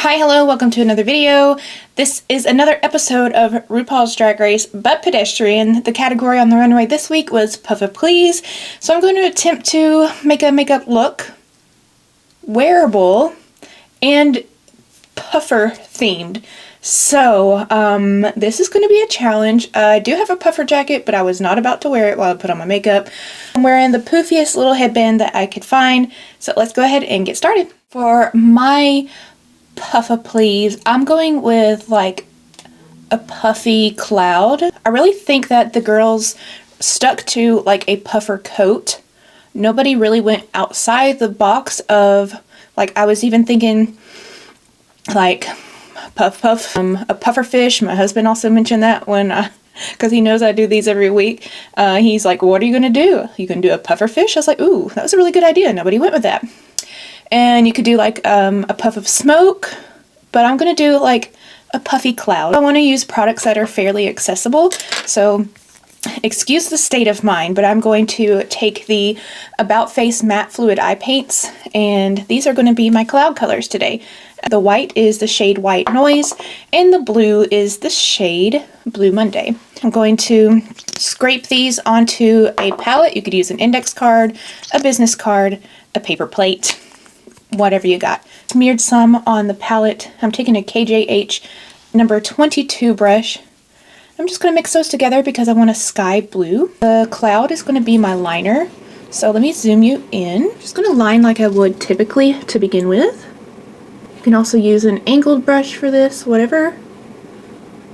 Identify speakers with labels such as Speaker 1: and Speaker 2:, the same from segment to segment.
Speaker 1: Hi, hello, welcome to another video. This is another episode of RuPaul's Drag Race, but pedestrian. The category on the runway this week was Puffa Please. So I'm going to attempt to make a makeup look wearable and puffer themed. So this is going to be a challenge. I do have a puffer jacket, but I was not about to wear it while I put on my makeup. I'm wearing the poofiest little headband that I could find. So let's go ahead and get started. For my Puffa Please, I'm going with like a puffy cloud. I really think that the girls stuck to like a puffer coat. Nobody really went outside the box of, like, I was even thinking like puff a puffer fish. My husband also mentioned that when because he knows I do these every week. He's like, what are you gonna do? You can do a puffer fish? I was like, ooh, that was a really good idea. Nobody went with that. And you could do like a puff of smoke, but I'm going to do like a puffy cloud. I want to use products that are fairly accessible, so excuse the state of mind, but I'm going to take the About Face Matte Fluid Eye Paints, and these are going to be my cloud colors today. The white is the shade White Noise, and the blue is the shade Blue Monday. I'm going to scrape these onto a palette. You could use an index card, a business card, a paper plate, whatever you got. Smeared some on the palette. I'm taking a KJH number 22 brush. I'm just going to mix those together because I want a sky blue. The cloud is going to be my liner. So let me zoom you in. Just going to line like I would typically to begin with. You can also use an angled brush for this, whatever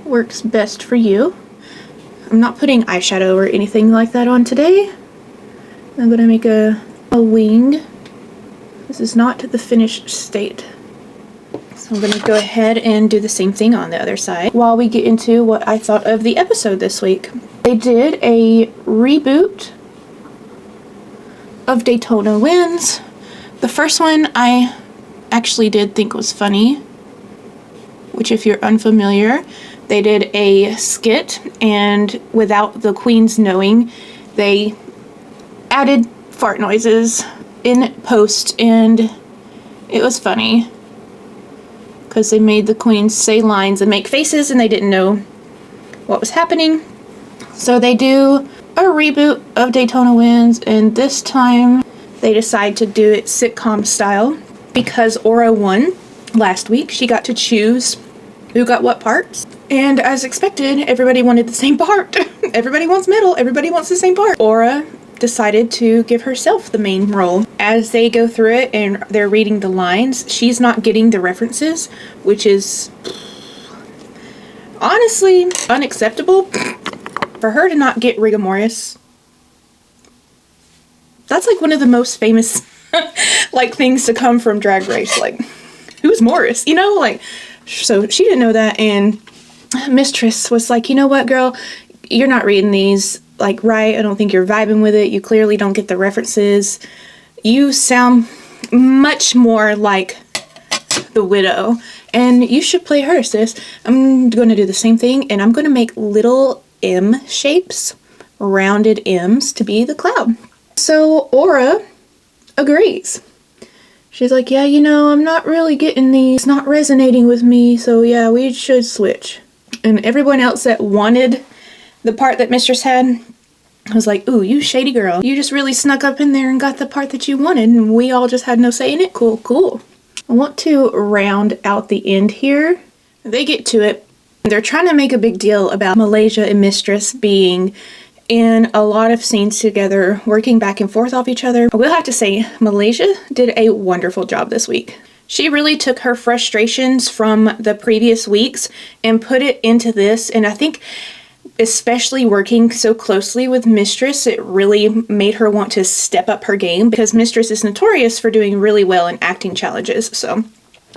Speaker 1: works best for you. I'm not putting eyeshadow or anything like that on today. I'm going to make a wing. This is not the finished state. So I'm going to go ahead and do the same thing on the other side while we get into what I thought of the episode this week. They did a reboot of Daytona Wins. The first one I actually did think was funny, which if you're unfamiliar, they did a skit, and without the queens knowing, they added fart noises in post, and it was funny because they made the queens say lines and make faces and they didn't know what was happening. So they do a reboot of Daytona Wins, and this time they decide to do it sitcom style because Aura won last week. She got to choose who got what parts, and as expected, everybody wanted the same part. Everybody wants middle, everybody wants the same part. Aura decided to give herself the main role. As they go through it and they're reading the lines, she's not getting the references, which is honestly unacceptable. For her to not get rigor mortis, that's like one of the most famous like things to come from Drag Race. Like, who's Morris? You know, like, so she didn't know that, and Mistress was like, you know what, girl, you're not reading these like right. I don't think you're vibing with it. You clearly don't get the references. You sound much more like the Widow, and you should play her, sis. I'm going to do the same thing, and I'm going to make little M shapes, rounded M's, to be the cloud. So Aura agrees. She's like, yeah, you know, I'm not really getting these. It's not resonating with me, so yeah, we should switch. And everyone else that wanted the part that Mistress had, I was like, ooh, you shady girl. You just really snuck up in there and got the part that you wanted, and we all just had no say in it. Cool, cool. I want to round out the end here. They get to it. They're trying to make a big deal about Malaysia and Mistress being in a lot of scenes together, working back and forth off each other. I will have to say, Malaysia did a wonderful job this week. She really took her frustrations from the previous weeks and put it into this, and I think especially working so closely with Mistress, it really made her want to step up her game, because Mistress is notorious for doing really well in acting challenges. So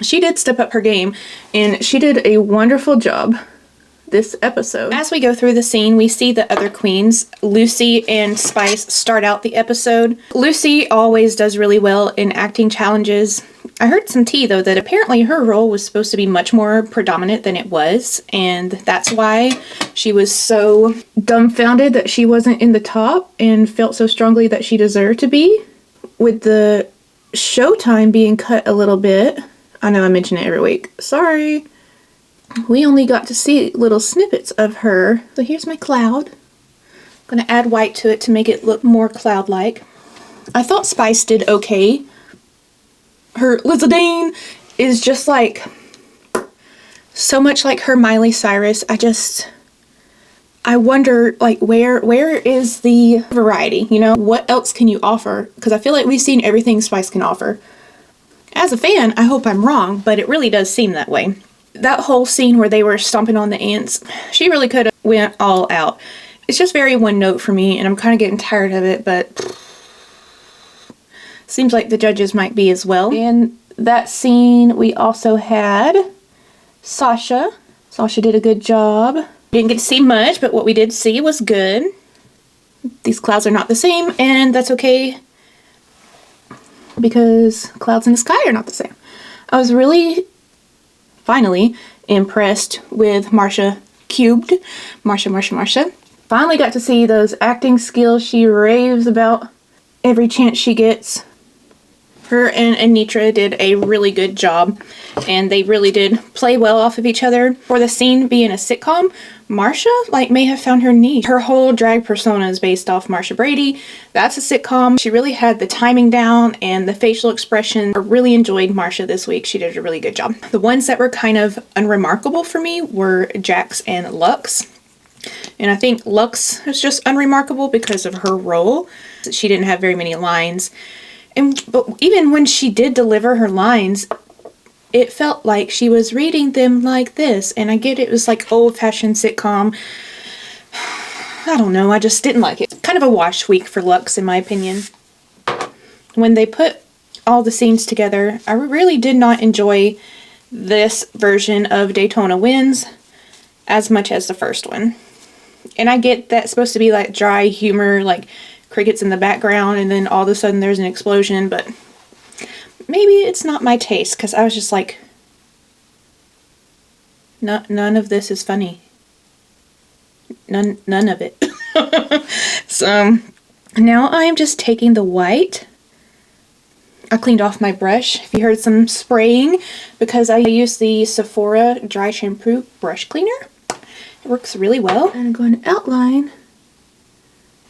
Speaker 1: she did step up her game, and she did a wonderful job this episode. As we go through the scene, we see the other queens. Lucy and Spice start out the episode. Lucy always does really well in acting challenges. I heard some tea, though, that apparently her role was supposed to be much more predominant than it was, and that's why she was so dumbfounded that she wasn't in the top and felt so strongly that she deserved to be. With the showtime being cut a little bit, I know I mention it every week. Sorry. We only got to see little snippets of her. So here's my cloud. I'm going to add white to it to make it look more cloud-like. I thought Spice did okay. Her Lizardine is just like so much like her Miley Cyrus. I wonder, like, where is the variety, you know? What else can you offer? Because I feel like we've seen everything Spice can offer. As a fan, I hope I'm wrong, but it really does seem that way. That whole scene where they were stomping on the ants, she really could have went all out. It's just very one note for me, and I'm kind of getting tired of it, but seems like the judges might be as well. In that scene, we also had Sasha. Sasha did a good job. Didn't get to see much, but what we did see was good. These clouds are not the same, and that's okay because clouds in the sky are not the same. I was really, finally, impressed with Marsha Cubed. Marsha. Finally got to see those acting skills she raves about every chance she gets. Her and Anitra did a really good job, and they really did play well off of each other. For the scene being a sitcom, Marsha, like, may have found her niche. Her whole drag persona is based off Marsha Brady. That's a sitcom. She really had the timing down and the facial expression. I really enjoyed Marsha this week. She did a really good job. The ones that were kind of unremarkable for me were Jax and Lux. And I think Lux was just unremarkable because of her role. She didn't have very many lines. But even when she did deliver her lines, it felt like she was reading them like this. And I get it was like old-fashioned sitcom. I don't know, I just didn't like it. Kind of a wash week for Lux, in my opinion. When they put all the scenes together, I really did not enjoy this version of Daytona Wins as much as the first one. And I get that's supposed to be like dry humor, like crickets in the background, and then all of a sudden there's an explosion, but maybe it's not my taste, because I was just like, none of this is funny. None of it. So now I'm just taking the white. I cleaned off my brush. If you heard some spraying, because I used the Sephora dry shampoo brush cleaner. It works really well. And I'm going to outline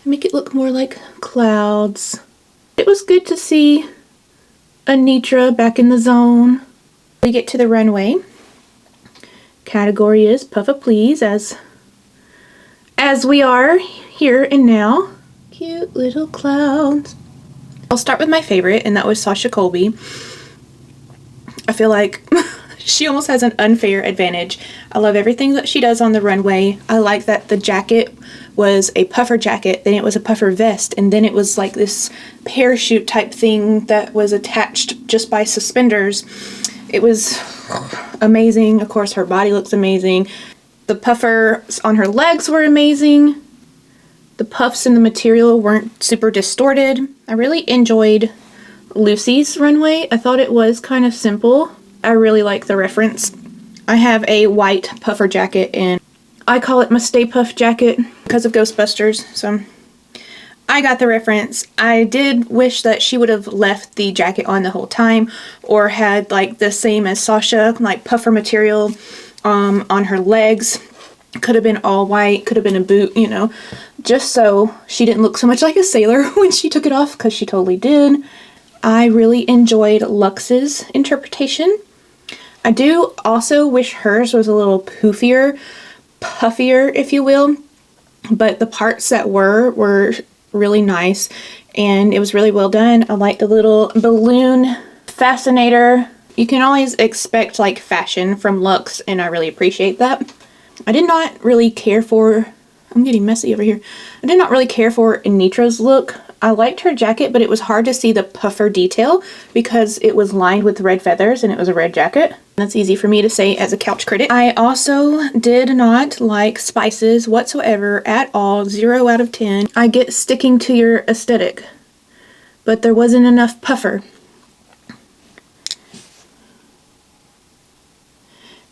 Speaker 1: make it look more like clouds. It was good to see Anitra back in the zone. We get to the runway. Category is Puffa Please, as we are here and now. Cute little clouds. I'll start with my favorite, and that was Sasha Colby. I feel like she almost has an unfair advantage. I love everything that she does on the runway. I like that the jacket was a puffer jacket, then it was a puffer vest, and then it was like this parachute type thing that was attached just by suspenders. It was amazing. Of course, her body looks amazing. The puffers on her legs were amazing. The puffs in the material weren't super distorted. I really enjoyed Lucy's runway. I thought it was kind of simple. I really like the reference. I have a white puffer jacket, and I call it my Stay Puff jacket because of Ghostbusters, so I got the reference. I did wish that she would have left the jacket on the whole time, or had like the same as Sasha, like puffer material on her legs. Could have been all white, could have been a boot, you know, just so she didn't look so much like a sailor when she took it off, because she totally did. I really enjoyed Lux's interpretation. I do also wish hers was a little poofier, puffier, if you will, but the parts that were really nice, and it was really well done. I like the little balloon fascinator. You can always expect like fashion from Lux, and I really appreciate that. I did not really care for, I'm getting messy over here. I did not really care for Anitra's look. I liked her jacket, but it was hard to see the puffer detail because it was lined with red feathers and it was a red jacket. That's easy for me to say as a couch critic. I also did not like Spice's whatsoever at all. 0 out of 10. I get sticking to your aesthetic, but there wasn't enough puffer.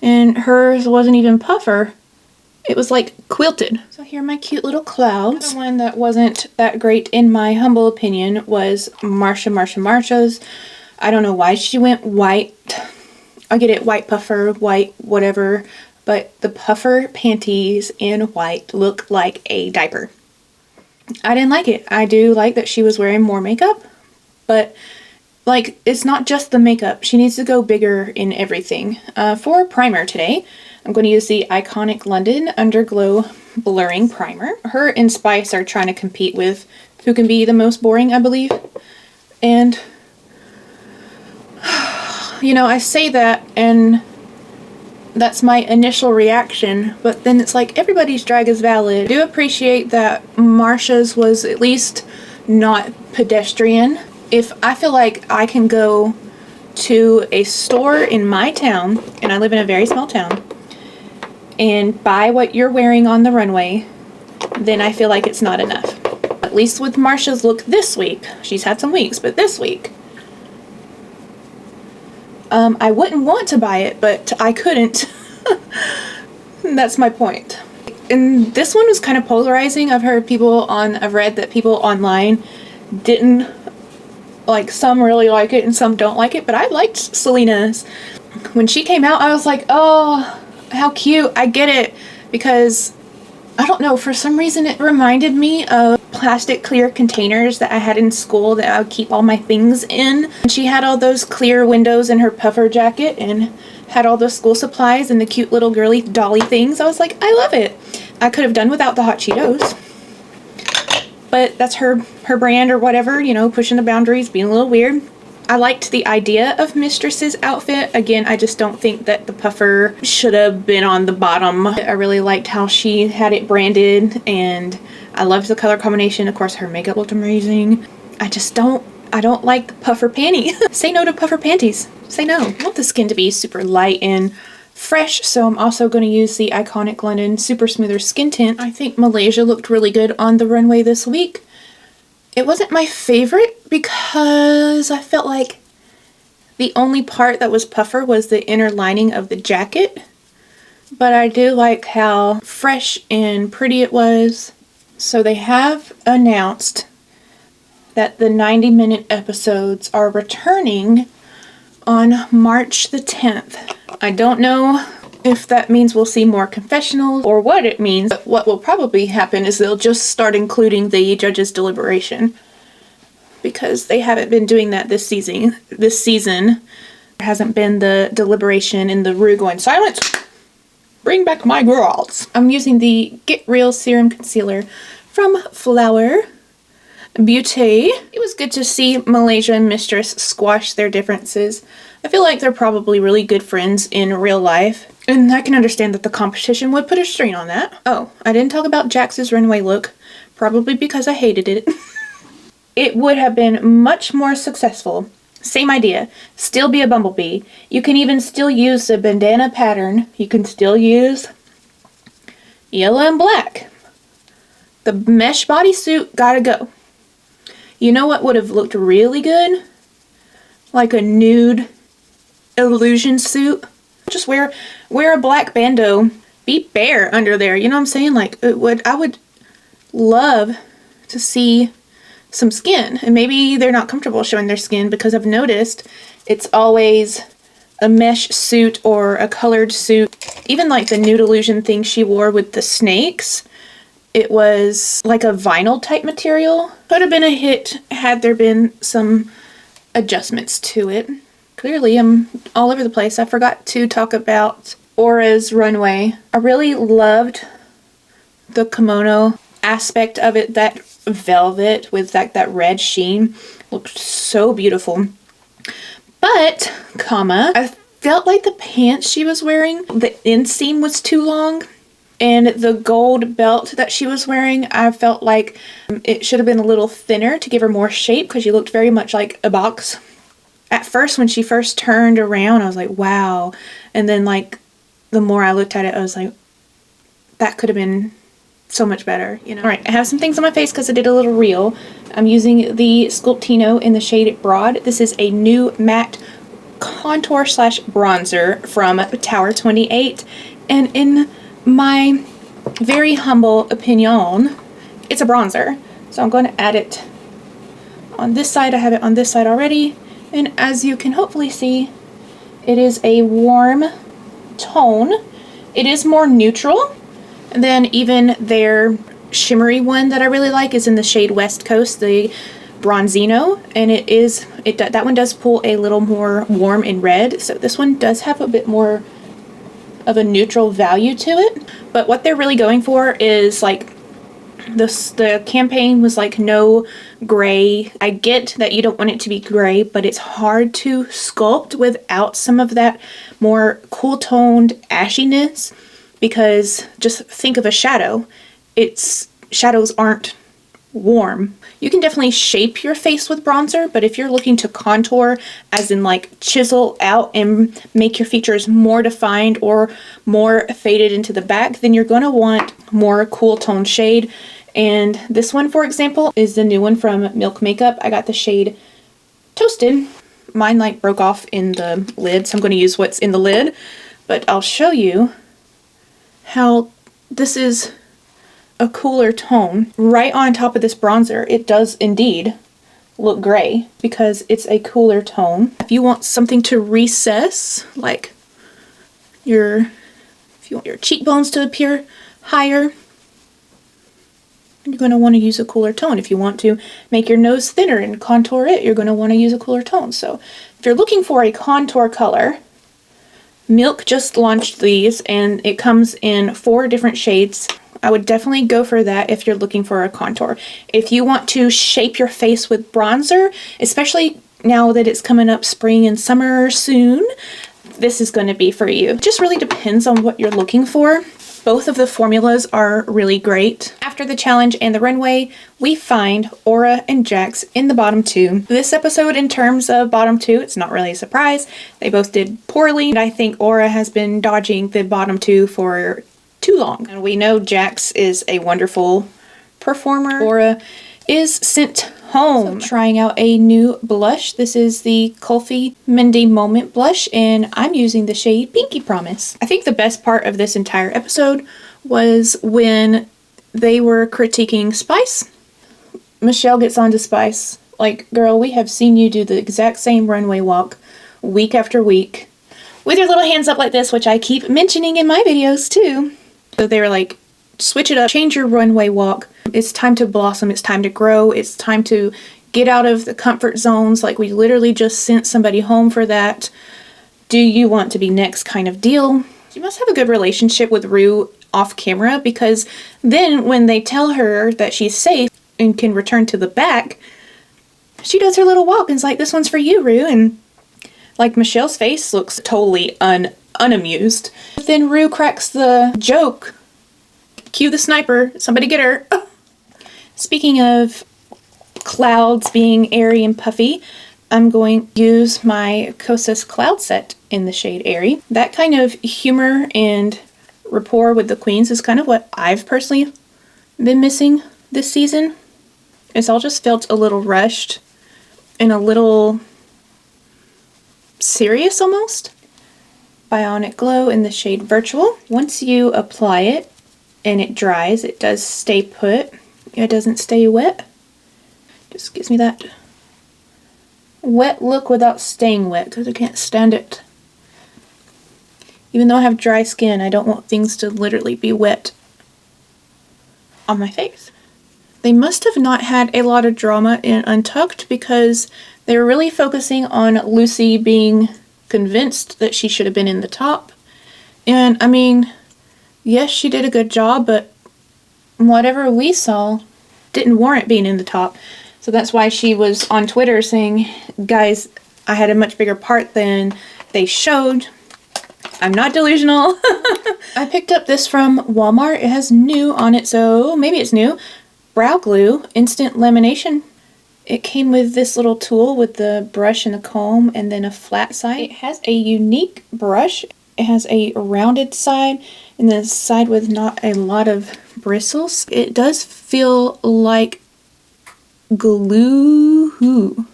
Speaker 1: And hers wasn't even puffer. It was like quilted. So here are my cute little clouds. The one that wasn't that great in my humble opinion was Marsha's. I don't know why she went white. I get it white puffer, white whatever, but the puffer panties in white look like a diaper. I didn't like it. I do like that she was wearing more makeup, but like, it's not just the makeup. She needs to go bigger in everything. For primer today, I'm going to use the iconic London Underglow Blurring Primer. Her and Spice are trying to compete with who can be the most boring, I believe. And, you know, I say that and that's my initial reaction, but then it's like, everybody's drag is valid. I do appreciate that Marsha's was at least not pedestrian. If I feel like I can go to a store in my town, and I live in a very small town, and buy what you're wearing on the runway, then I feel like it's not enough. At least with Marsha's look this week. She's had some weeks, but this week, I wouldn't want to buy it, but I couldn't. That's my point. And this one was kind of polarizing. I've read that people online didn't like, some really like it and some don't like it, but I liked Selena's. When she came out, I was like, oh, how cute. I get it, because I don't know, for some reason it reminded me of plastic clear containers that I had in school that I would keep all my things in. And she had all those clear windows in her puffer jacket and had all those school supplies and the cute little girly dolly things. I was like, I love it. I could have done without the hot Cheetos, but that's her brand or whatever, you know, pushing the boundaries, being a little weird. I liked the idea of Mistress's outfit. Again, I just don't think that the puffer should have been on the bottom. I really liked how she had it branded, and I loved the color combination. Of course, her makeup looked amazing. I don't like the puffer panty. Say no to puffer panties. Say no. I want the skin to be super light and fresh, so I'm also going to use the iconic London Super Smoother Skin Tint. I think Malaysia looked really good on the runway this week. It wasn't my favorite because I felt like the only part that was puffer was the inner lining of the jacket, but I do like how fresh and pretty it was. So they have announced that the 90-minute episodes are returning on March the 10th. I don't know if that means we'll see more confessionals or what it means, but what will probably happen is they'll just start including the judges' deliberation, because they haven't been doing that this season. There hasn't been the deliberation and the Rue going, silence, bring back my girls. I'm using the Get Real Serum Concealer from Flower Beauty. It was good to see Malaysia and Mistress squash their differences. I feel like they're probably really good friends in real life, and I can understand that the competition would put a strain on that. Oh, I didn't talk about Jax's runway look, probably because I hated it. It would have been much more successful. Same idea, still be a bumblebee. You can even still use the bandana pattern. You can still use yellow and black. The mesh bodysuit gotta go. You know what would have looked really good? Like a nude illusion suit. Just wear a black bandeau. Be bare under there. You know what I'm saying? Like, I would love to see some skin. And maybe they're not comfortable showing their skin, because I've noticed it's always a mesh suit or a colored suit. Even like the nude illusion thing she wore with the snakes, it was like a vinyl type material. Could have been a hit had there been some adjustments to it. Clearly I'm all over the place. I forgot to talk about Aura's runway. I really loved the kimono aspect of it. That velvet with that red sheen looked so beautiful. But, I felt like the pants she was wearing, the inseam was too long. And the gold belt that she was wearing, I felt like it should have been a little thinner to give her more shape, because she looked very much like a box. At first, when she first turned around, I was like, wow. And then, like, the more I looked at it, I was like, that could have been so much better, you know? Alright, I have some things on my face because I did a little reel. I'm using the Sculptino in the shade Broad. This is a new matte contour / bronzer from Tower 28. And in my very humble opinion, it's a bronzer. So I'm going to add it on this side. I have it on this side already. And as you can hopefully see, It is a warm tone. It is more neutral than even their shimmery one that I really like is in the shade West Coast, the Bronzino, and that one does pull a little more warm in red, so this one does have a bit more of a neutral value to it. But what they're really going for is like the campaign was like no gray. I get that you don't want it to be gray, but it's hard to sculpt without some of that more cool toned ashiness, because just think of a shadow. Shadows aren't warm. You can definitely shape your face with bronzer, but if you're looking to contour, as in like chisel out and make your features more defined or more faded into the back, then you're going to want more cool tone shade. And this one, for example, is the new one from Milk Makeup. I got the shade Toasted. Mine like broke off in the lid, so I'm going to use what's in the lid, but I'll show you how this is a cooler tone. Right on top of this bronzer, it does indeed look gray because it's a cooler tone. If you want something to recess, like if you want your cheekbones to appear higher, you're going to want to use a cooler tone. If you want to make your nose thinner and contour it, you're going to want to use a cooler tone. So if you're looking for a contour color, Milk just launched these and it comes in 4 different shades. I would definitely go for that if you're looking for a contour. If you want to shape your face with bronzer, especially now that it's coming up spring and summer soon, this is going to be for you. It just really depends on what you're looking for. Both of the formulas are really great. After the challenge and the runway, we find Aura and Jax in the bottom 2. This episode, in terms of bottom 2, it's not really a surprise. They both did poorly, and I think Aura has been dodging the bottom 2 for too long. And we know Jax is a wonderful performer. Aura is sent home. So, trying out a new blush. This is the KULFI Mehndi Moment blush, and I'm using the shade Pinky Promise. I think the best part of this entire episode was when they were critiquing Spice. Michelle gets onto Spice. Like, girl, we have seen you do the exact same runway walk week after week with your little hands up like this, which I keep mentioning in my videos too. So they were like, switch it up, change your runway walk. It's time to blossom, it's time to grow, it's time to get out of the comfort zones. Like, we literally just sent somebody home for that. Do you want to be next kind of deal? You must have a good relationship with Rue off camera, because then when they tell her that she's safe and can return to the back, she does her little walk and is like, this one's for you, Rue. And like, Michelle's face looks totally unamused. But then Rue cracks the joke. Cue the sniper, somebody get her. Speaking of clouds being airy and puffy, I'm going to use my Kosas cloud set in the shade Airy. That kind of humor and rapport with the queens is kind of what I've personally been missing this season. It's all just felt a little rushed and a little serious almost. Bionic Glow in the shade Virtual. Once you apply it and it dries, it does stay put. It doesn't stay wet. Just gives me that wet look without staying wet, because I can't stand it. Even though I have dry skin, I don't want things to literally be wet on my face. They must have not had a lot of drama in Untucked, because they were really focusing on Lucy being convinced that she should have been in the top. And I mean, yes, she did a good job, but whatever we saw didn't warrant being in the top. So that's why she was on Twitter saying, guys, I had a much bigger part than they showed. I'm not delusional. I picked up this from Walmart. It has new on it, so maybe it's new. Brow Glue Instant Lamination. It came with this little tool with the brush and the comb and then a flat side. It has a unique brush. It has a rounded side and then a side with not a lot of bristles. It does feel like glue.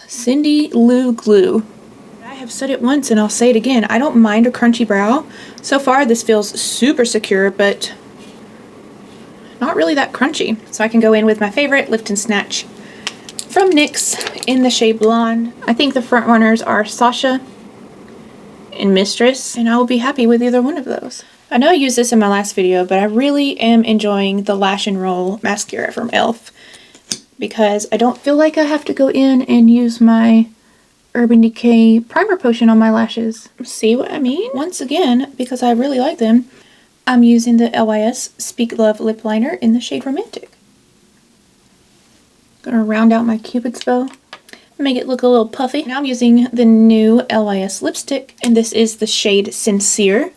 Speaker 1: Cindy Lou Glue. I have said it once and I'll say it again. I don't mind a crunchy brow. So far this feels super secure, but not really that crunchy. So I can go in with my favorite Lift and Snatch from NYX in the shade Blonde. I think the front runners are Sasha and Mistress, and I will be happy with either one of those. I know I used this in my last video, but I really am enjoying the Lash and Roll mascara from e.l.f. because I don't feel like I have to go in and use my Urban Decay primer potion on my lashes. See what I mean? Once again, because I really like them, I'm using the LYS Speak Love lip liner in the shade Romantic. Gonna round out my Cupid's bow, make it look a little puffy. Now I'm using the new LYS lipstick, and this is the shade Sincere.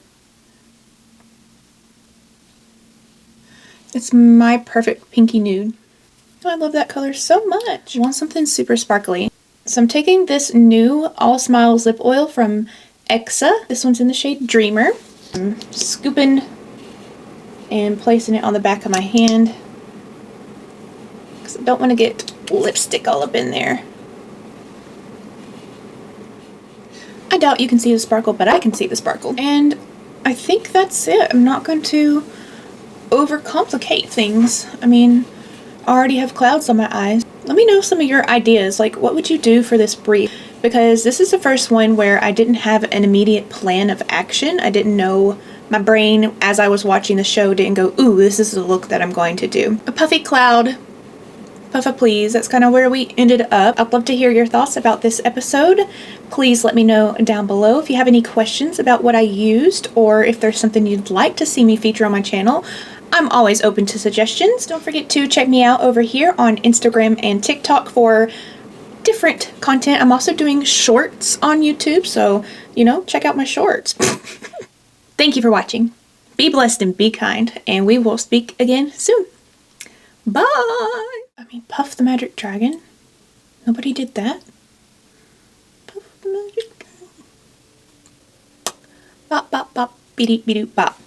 Speaker 1: It's my perfect pinky nude. I love that color so much. I want something super sparkly. So I'm taking this new All Smiles lip oil from Exa. This one's in the shade Dreamer. I'm scooping and placing it on the back of my hand because I don't want to get lipstick all up in there. I doubt you can see the sparkle, but I can see the sparkle. And I think that's it. I'm not going to overcomplicate things. I mean, I already have clouds on my eyes. Let me know some of your ideas, like what would you do for this brief? Because this is the first one where I didn't have an immediate plan of action. I didn't know, my brain as I was watching the show didn't go, ooh, this is the look that I'm going to do. A puffy cloud, Puffa Please, that's kind of where we ended up. I'd love to hear your thoughts about this episode. Please let me know down below if you have any questions about what I used or if there's something you'd like to see me feature on my channel. I'm always open to suggestions. Don't forget to check me out over here on Instagram and TikTok for different content. I'm also doing shorts on YouTube, so, you know, check out my shorts. Thank you for watching. Be blessed and be kind, and we will speak again soon. Bye! I mean, Puff the Magic Dragon? Nobody did that? Puff the Magic Dragon. Bop, bop, bop, beady, beady, bop.